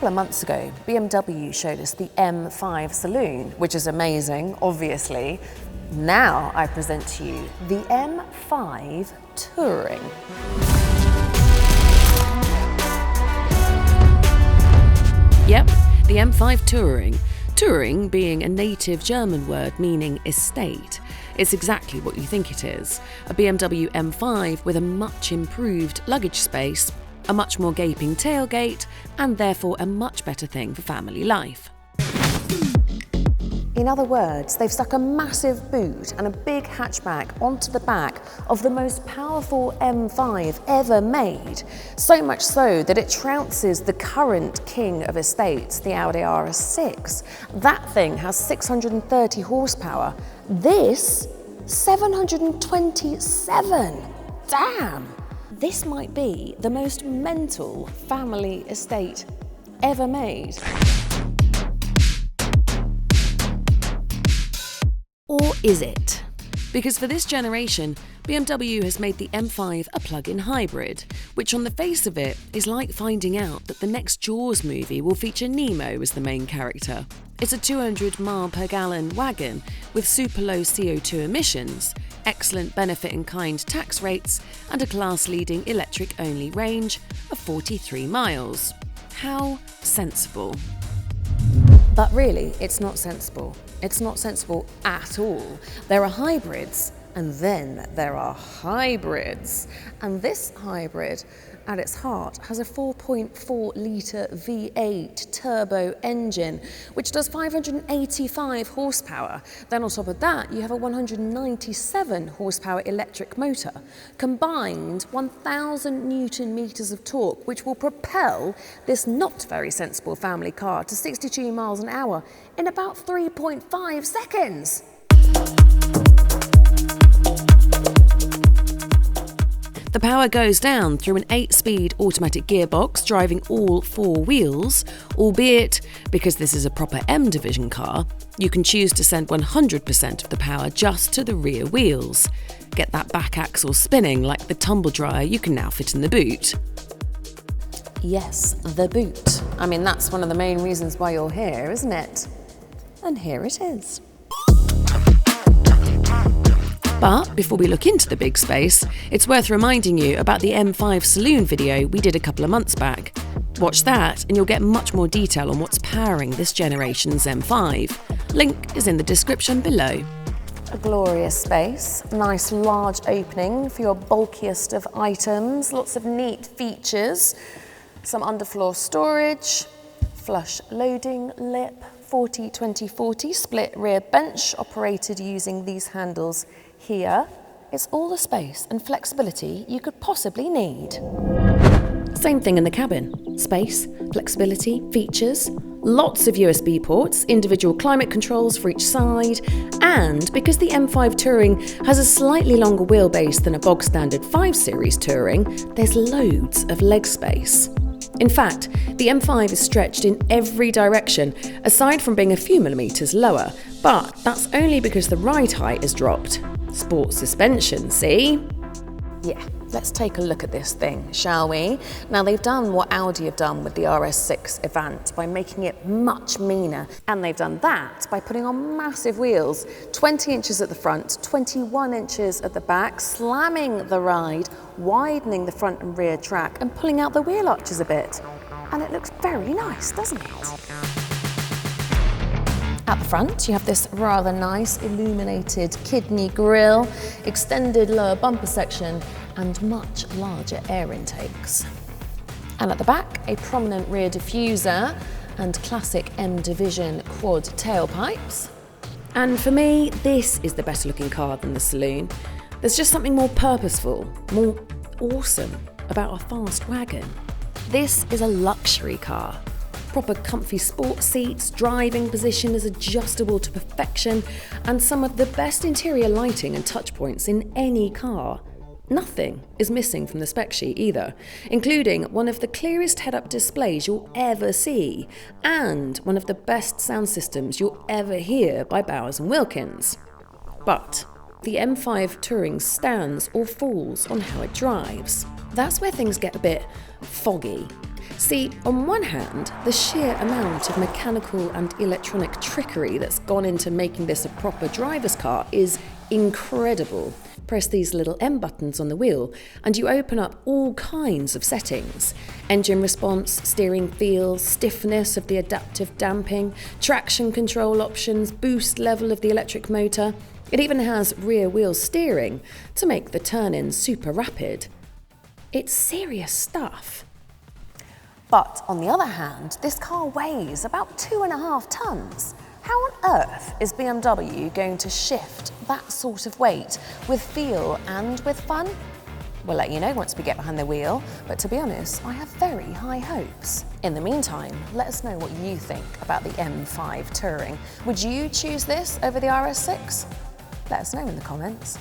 couple of months ago, BMW showed us the M5 saloon, which is amazing, obviously. Now I present to you the M5 Touring. Yep, the M5 Touring. Touring being a native German word meaning estate. It's exactly what you think it is. A BMW M5 with a much improved luggage space, a much more gaping tailgate, and therefore a much better thing for family life. In other words, they've stuck a massive boot and a big hatchback onto the back of the most powerful M5 ever made. So much so that it trounces the current king of estates, the Audi RS6. That thing has 630 horsepower. This, 727. Damn! This might be the most mental family estate ever made. Or is it? Because for this generation, BMW has made the M5 a plug-in hybrid, which on the face of it is like finding out that the next Jaws movie will feature Nemo as the main character. It's a 200 mile per gallon wagon with super low CO2 emissions, excellent benefit-in-kind tax rates, and a class-leading electric-only range of 43 miles. How sensible. But really, it's not sensible. It's not sensible at all. There are hybrids, and then there are hybrids. And this hybrid, at its heart, has a 4.4 litre V8 turbo engine, which does 585 horsepower. Then on top of that, you have a 197 horsepower electric motor, combined 1,000 Newton meters of torque, which will propel this not very sensible family car to 62 miles an hour in about 3.5 seconds. The power goes down through an 8-speed automatic gearbox driving all 4 wheels, albeit, because this is a proper M division car, you can choose to send 100% of the power just to the rear wheels. Get that back axle spinning like the tumble dryer you can now fit in the boot. Yes, the boot. I mean, that's one of the main reasons why you're here, isn't it? And here it is. But before we look into the big space, it's worth reminding you about the M5 Saloon video we did a couple of months back. Watch that and you'll get much more detail on what's powering this generation's M5. Link is in the description below. A glorious space, nice large opening for your bulkiest of items, lots of neat features, some underfloor storage, flush loading lip, 40-20-40 split rear bench operated using these handles here. It's all the space and flexibility you could possibly need. Same thing in the cabin. Space, flexibility, features, lots of USB ports, individual climate controls for each side, and because the M5 Touring has a slightly longer wheelbase than a bog standard 5 Series Touring, there's loads of leg space. In fact, the M5 is stretched in every direction, aside from being a few millimetres lower, but that's only because the ride height is dropped. Sport suspension, see? Yeah, let's take a look at this thing, shall we? Now, they've done what Audi have done with the RS6 Avant by making it much meaner, and they've done that by putting on massive wheels, 20 inches at the front, 21 inches at the back, slamming the ride, widening the front and rear track, and pulling out the wheel arches a bit. And it looks very nice, doesn't it? At the front, you have this rather nice illuminated kidney grille, extended lower bumper section, and much larger air intakes. And at the back, a prominent rear diffuser and classic M Division quad tailpipes. And for me, this is the better looking car than the Saloon. There's just something more purposeful, more awesome about a fast wagon. This is a luxury car. Proper comfy sport seats, driving position is adjustable to perfection, and some of the best interior lighting and touch points in any car. Nothing is missing from the spec sheet either, including one of the clearest head-up displays you'll ever see, and one of the best sound systems you'll ever hear by Bowers & Wilkins. But the M5 Touring stands or falls on how it drives. That's where things get a bit foggy. See, on one hand, the sheer amount of mechanical and electronic trickery that's gone into making this a proper driver's car is incredible. Press these little M buttons on the wheel and you open up all kinds of settings. Engine response, steering feel, stiffness of the adaptive damping, traction control options, boost level of the electric motor. It even has rear wheel steering to make the turn-in super rapid. It's serious stuff. But on the other hand, this car weighs about 2.5 tons. How on earth is BMW going to shift that sort of weight with feel and with fun? We'll let you know once we get behind the wheel, but to be honest, I have very high hopes. In the meantime, let us know what you think about the M5 Touring. Would you choose this over the RS6? Let us know in the comments.